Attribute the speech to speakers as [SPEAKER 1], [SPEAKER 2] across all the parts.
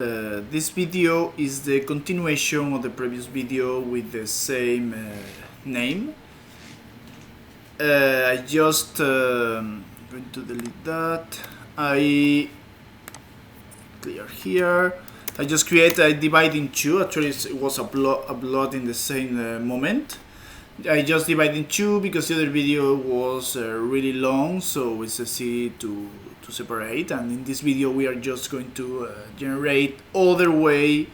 [SPEAKER 1] This video is the continuation of the previous video with the same name. I just going to delete that. I clear here. I just I divide in two. Actually, it was uploaded in the same moment. I just divide in two because the other video was really long, so it's easy to separate. And in this video, we are just going to generate other way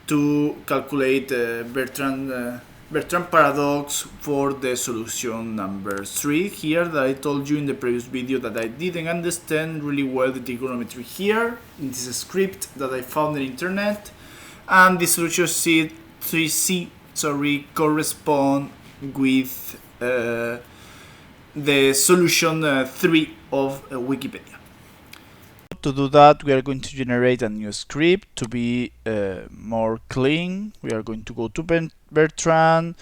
[SPEAKER 1] to calculate Bertrand paradox for the solution number 3 here that I told you in the previous video that I didn't understand really well the trigonometry here in this script that I found on the internet, and the solution sheet 3C correspond with the solution 3 of Wikipedia. To do that, we are going to generate a new script to be more clean. We are going to go to Bertrand.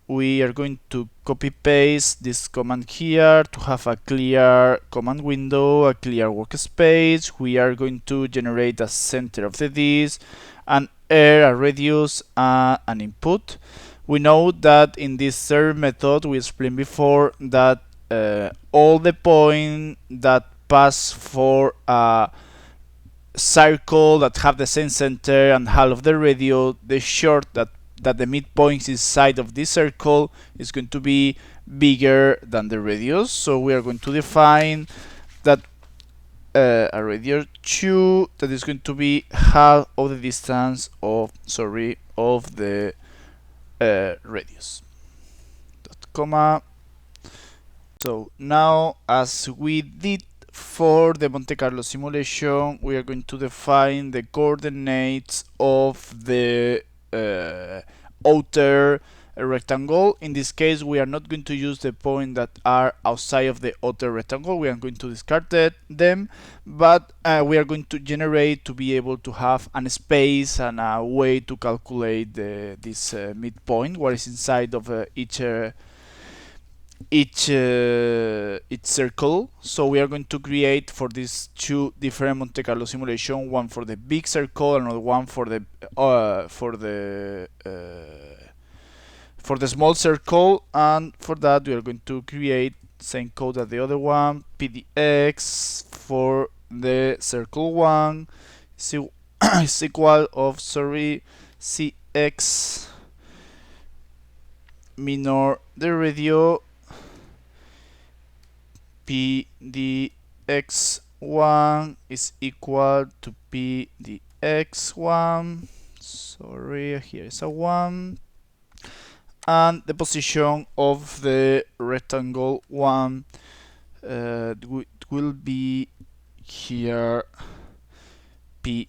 [SPEAKER 1] We are going to copy paste this command here to have a clear command window, a clear workspace. We are going to generate a center of the disk, an error, a radius, an input. We know that in this third method we explained before that all the points that pass for a circle that have the same center and half of the radius, the short that the midpoint inside of this circle is going to be bigger than the radius. So we are going to define that a radius 2 that is going to be half of the distance of the radius. Comma. So now, as we did for the Monte Carlo simulation, we are going to define the coordinates of the outer rectangle. In this case, we are not going to use the points that are outside of the outer rectangle. We are going to discard them, but we are going to generate to be able to have a space and a way to calculate this midpoint, what is inside of each circle. So we are going to create for these two different Monte Carlo simulation, one for the big circle, another one for the small circle, and for that we are going to create same code as the other one. pdx for the circle 1 is equal of cx minor the radius pdx1 is equal to pdx1. Sorry, here is a 1. And the position of the rectangle 1 will be here pdx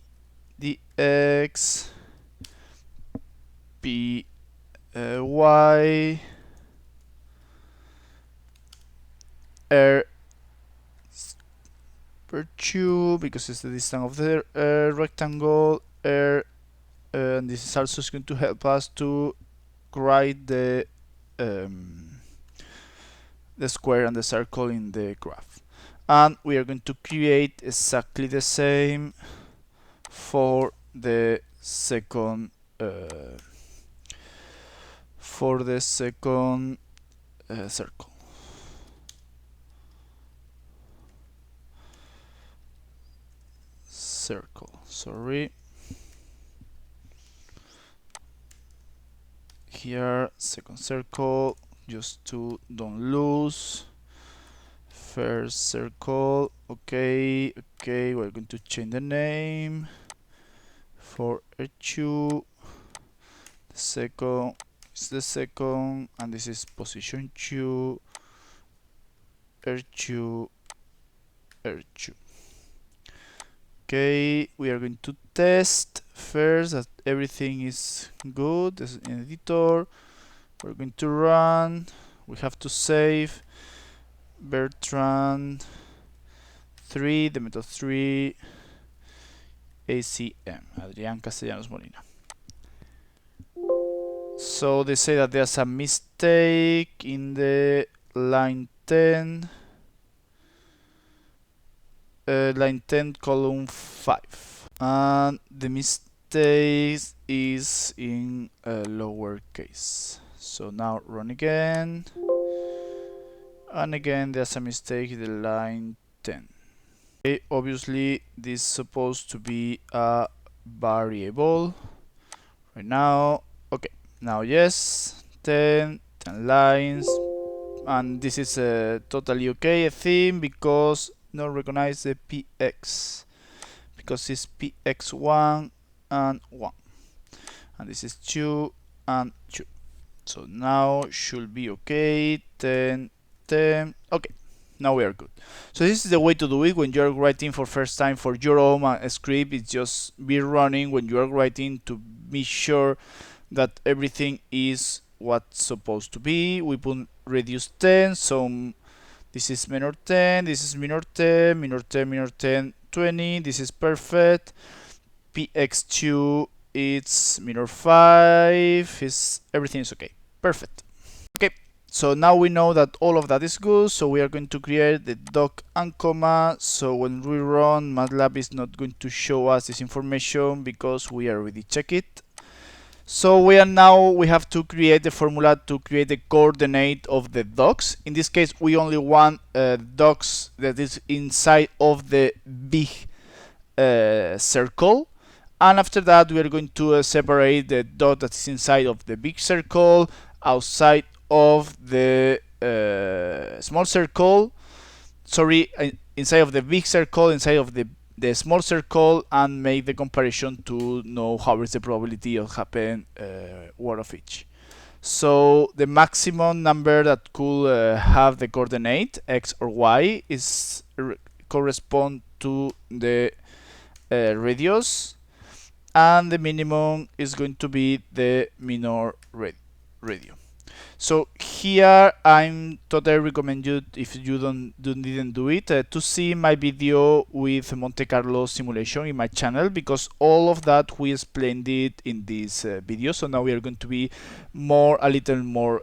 [SPEAKER 1] py r per 2 because it's the distance of the rectangle r, and this is also going to help us to write the square and the circle in the graph. And we are going to create exactly the same for the second circle. Sorry. Here, second circle, just to don't lose. First circle, okay, we're going to change the name for R2. The second is the second, and this is position 2, R2, R2. Okay, we are going to test first that everything is good. This is in editor. We're going to run. We have to save Bertrand 3, the method 3, ACM, Adrián Castellanos Molina. So they say that there's a mistake in the line 10. Line 10 column 5. and the mistake is in lowercase. So now run again, and again there's a mistake in the line 10. Okay, obviously this is supposed to be a variable right now. Okay, now yes, 10 lines, and this is totally okay, I think, because not recognize the px, because it's px1 and 1, and this is 2 and 2. So now should be okay. 10, 10. Okay, now we are good. So this is the way to do it when you're writing for first time for your own script. It's just be running when you are writing to be sure that everything is what's supposed to be. We put reduce 10, so this is minor 10, this is minor 10, minor 10, minor 10, 20. This is perfect. px2 it's minor 5, everything is okay. Perfect. Okay, so now we know that all of that is good, so we are going to create the doc and comma, so when we run, MATLAB is not going to show us this information because we already checked it. So we have to create the formula to create the coordinate of the docs. In this case, we only want docs that is inside of the big circle, and after that we are going to separate the dot that is inside of the big circle outside of the small circle. Sorry, inside of the big circle, inside of the small circle, and make the comparison to know how is the probability of happen one of each. So the maximum number that could have the coordinate x or y is correspond to the radius, and the minimum is going to be the minor radius. So here I'm totally recommend you, if you didn't do it, to see my video with Monte Carlo simulation in my channel, because all of that we explained it in this video. So now we are going to be a little more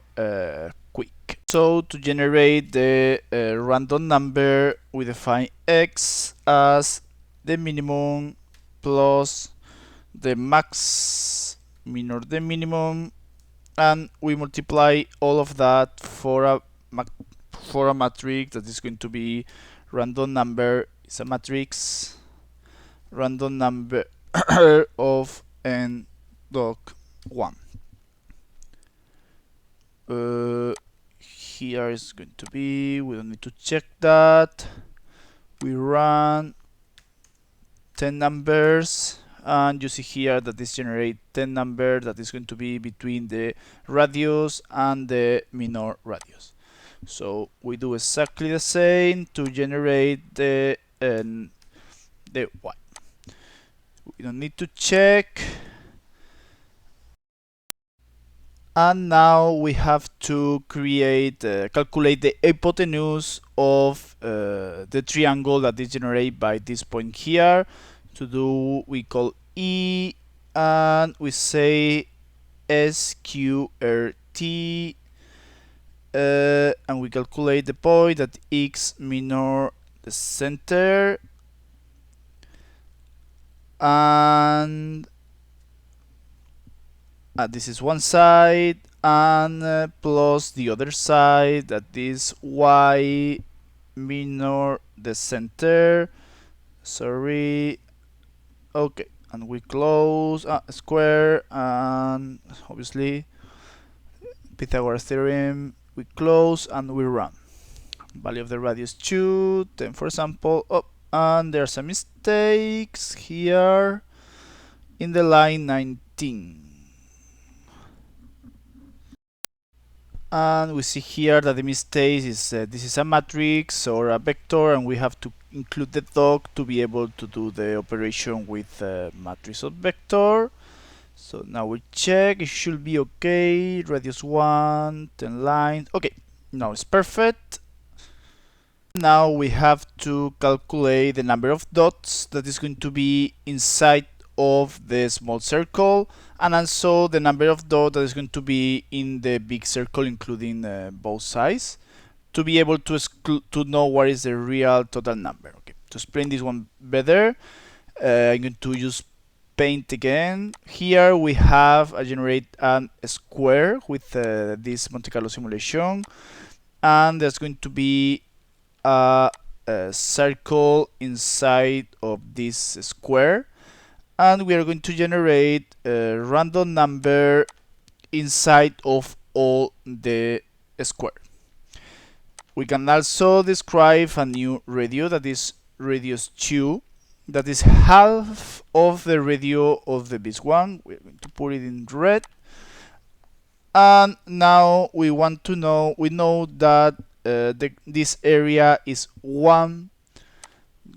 [SPEAKER 1] quick. So to generate the random number, we define x as the minimum plus the max minus the minimum, and we multiply all of that for a matrix that is going to be random number. It's a matrix random number of n doc 1. Here is going to be, we don't need to check that. We run 10 numbers, and you see here that this generate 10 number that is going to be between the radius and the minor radius. So we do exactly the same to generate the y. We don't need to check. And now we have to create, calculate the hypotenuse of the triangle that is generated by this point here. To do, we call E, and we say SQRT, and we calculate the point at x minor the center, and this is one side, and plus the other side, that is y minor the center. Sorry. Okay, and we close square, and obviously Pythagoras theorem. We close and we run. Value of the radius 2, 10 for example. Oh, and there's some mistakes here in the line 19. And we see here that the mistake is this is a matrix or a vector, and we have to include the doc to be able to do the operation with matrix or vector. So now we check, it should be okay. Radius 1, 10 lines. Okay, now it's perfect. Now we have to calculate the number of dots that is going to be inside of the small circle, and also the number of dots that is going to be in the big circle, including both sides, to be able to know what is the real total number. Okay, to explain this one better, I'm going to use paint again. Here we have I generate a square with this Monte Carlo simulation, and there's going to be a circle inside of this square, and we are going to generate a random number inside of all the square. We can also describe a new radius, that is radius 2, that is half of the radius of the base 1. We're going to put it in red. And now we want to know, we know that this area is 1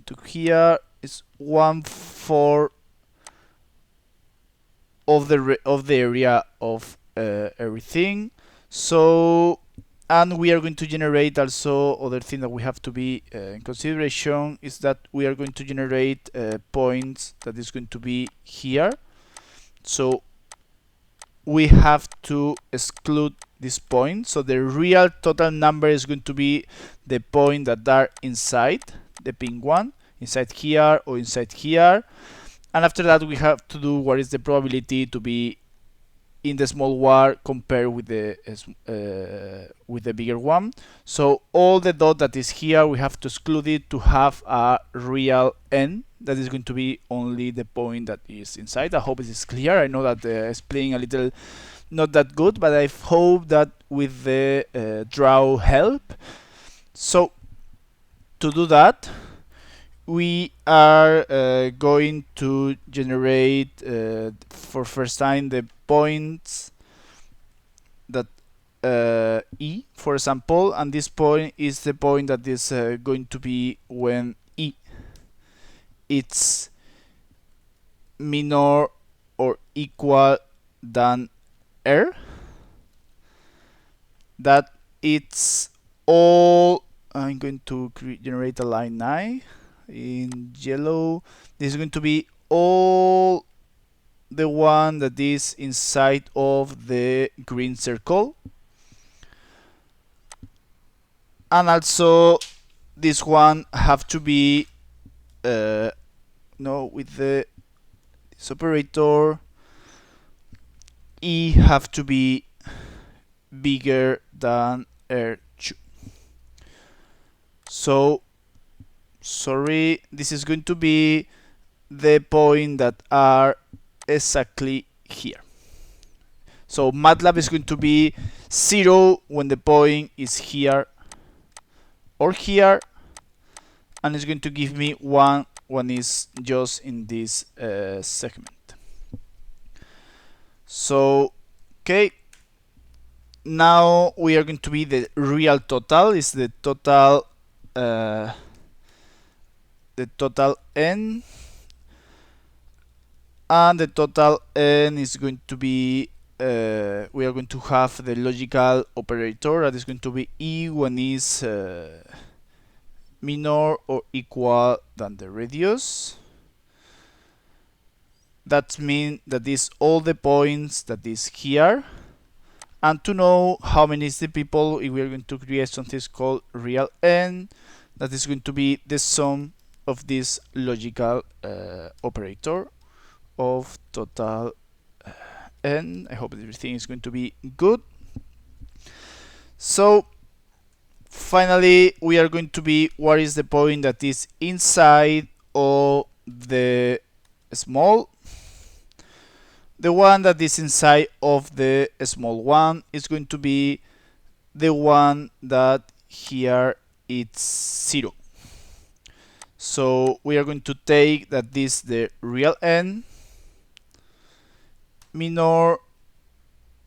[SPEAKER 1] to here is 1/4 of the area of everything. So, and we are going to generate also other thing that we have to be in consideration is that we are going to generate points that is going to be here. So we have to exclude this point. So the real total number is going to be the point that are inside the pink one, inside here or inside here. And after that we have to do what is the probability to be in the small one compared with the bigger one. So all the dot that is here, we have to exclude it to have a real n that is going to be only the point that is inside. I hope it is clear. I know that explaining a little not that good, but I hope that with the draw help. So to do that, we are going to generate for first time the points that E, for example, and this point is the point that is going to be when E it's minor or equal than R. That it's all, I'm going to generate a line 9 in yellow. This is going to be all the one that is inside of the green circle, and also this one have to be no, with the this operator E have to be bigger than R2. So sorry, this is going to be the point that are exactly here. So MATLAB is going to be 0 when the point is here or here, and it's going to give me 1 when it's just in this segment. So okay, now we are going to be the real total, is the total n, and the total n is going to be we are going to have the logical operator that is going to be E when is minor or equal than the radius. That means that is all the points that is here. And to know how many is the people, we are going to create something called real n, that is going to be the sum of this logical operator of total n. I hope everything is going to be good. So finally we are going to be what is the point that is inside of the small. The one that is inside of the small one is going to be the one that here it's 0. So we are going to take that this the real n minor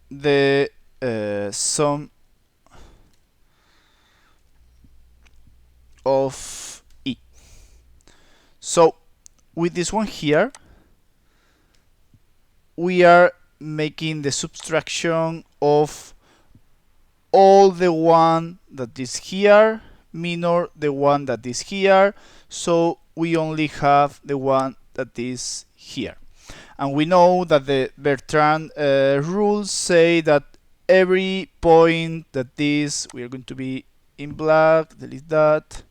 [SPEAKER 1] the sum of E. So with this one here, we are making the subtraction of all the one that is here minor the one that is here, so we only have the one that is here. And we know that the Bertrand rules say that every point that is, we are going to be in black, delete that,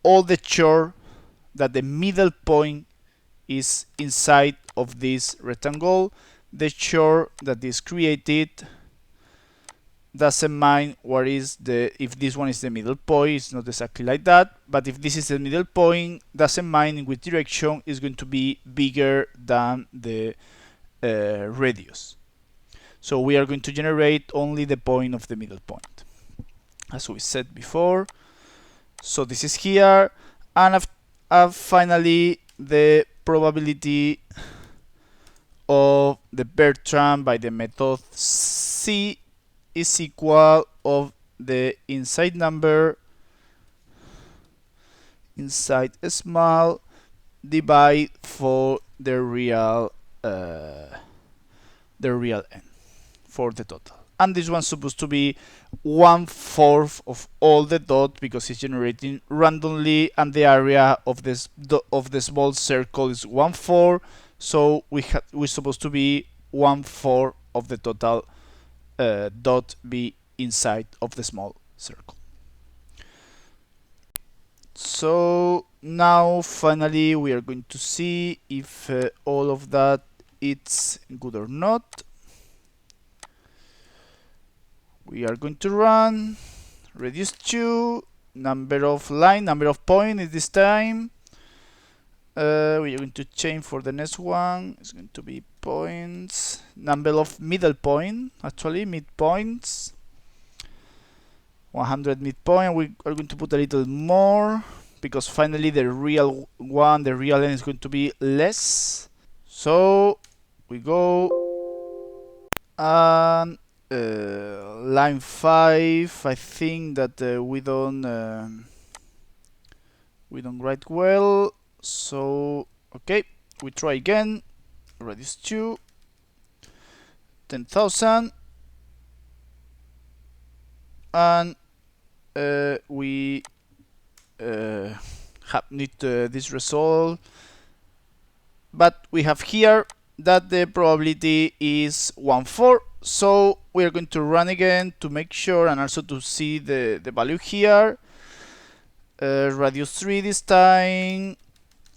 [SPEAKER 1] all the chore that the middle point is inside of this rectangle, the short that is created doesn't mind what is the, if this one is the middle point, it's not exactly like that, but if this is the middle point, doesn't mind in which direction, is going to be bigger than the radius. So we are going to generate only the point of the middle point, as we said before. So this is here, and finally the probability of the Bertrand by the method C is equal of the inside number inside small divide for the real n for the total. And this one's supposed to be 1/4 of all the dot because it's generating randomly, and the area of this of the small circle is 1/4. So we're supposed to be 1/4 of the total dot be inside of the small circle. So now finally we are going to see if all of that it's good or not. We are going to run reduce to number of line, number of point is this time. We are going to change for the next one. It's going to be points, number of middle point, actually midpoints, 100 midpoint. We are going to put a little more because finally the real one, the real n is going to be less. So we go and line 5, I think that we don't write well, so okay, we try again. Reduce to 10,000, and we need this result, but we have here that the probability is 1/4. So we are going to run again to make sure and also to see the value here. Radius 3 this time,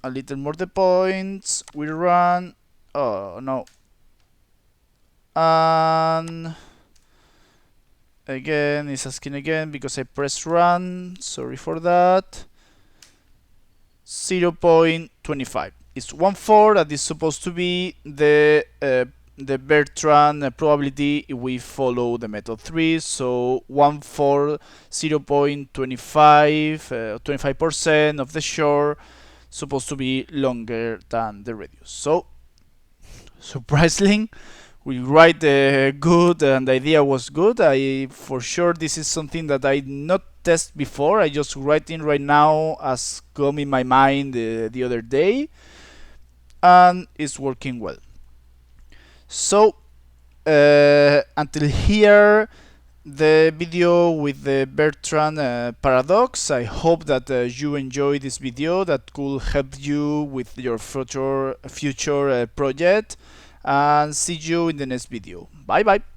[SPEAKER 1] a little more the points. We run, oh no, and again it's asking again because I pressed run, sorry for that. 0.25. It's 1/4 that is supposed to be the Bertrand probability if we follow the method 3. So 1/4, 0.25, 25% of the short supposed to be longer than the radius. So surprisingly, we write good, and the idea was good. For sure this is something that I not test before. I just writing right now as come in my mind the other day, and it's working well. So until here the video with the Bertrand paradox. I hope that you enjoy this video that could help you with your future project, and see you in the next video. Bye bye.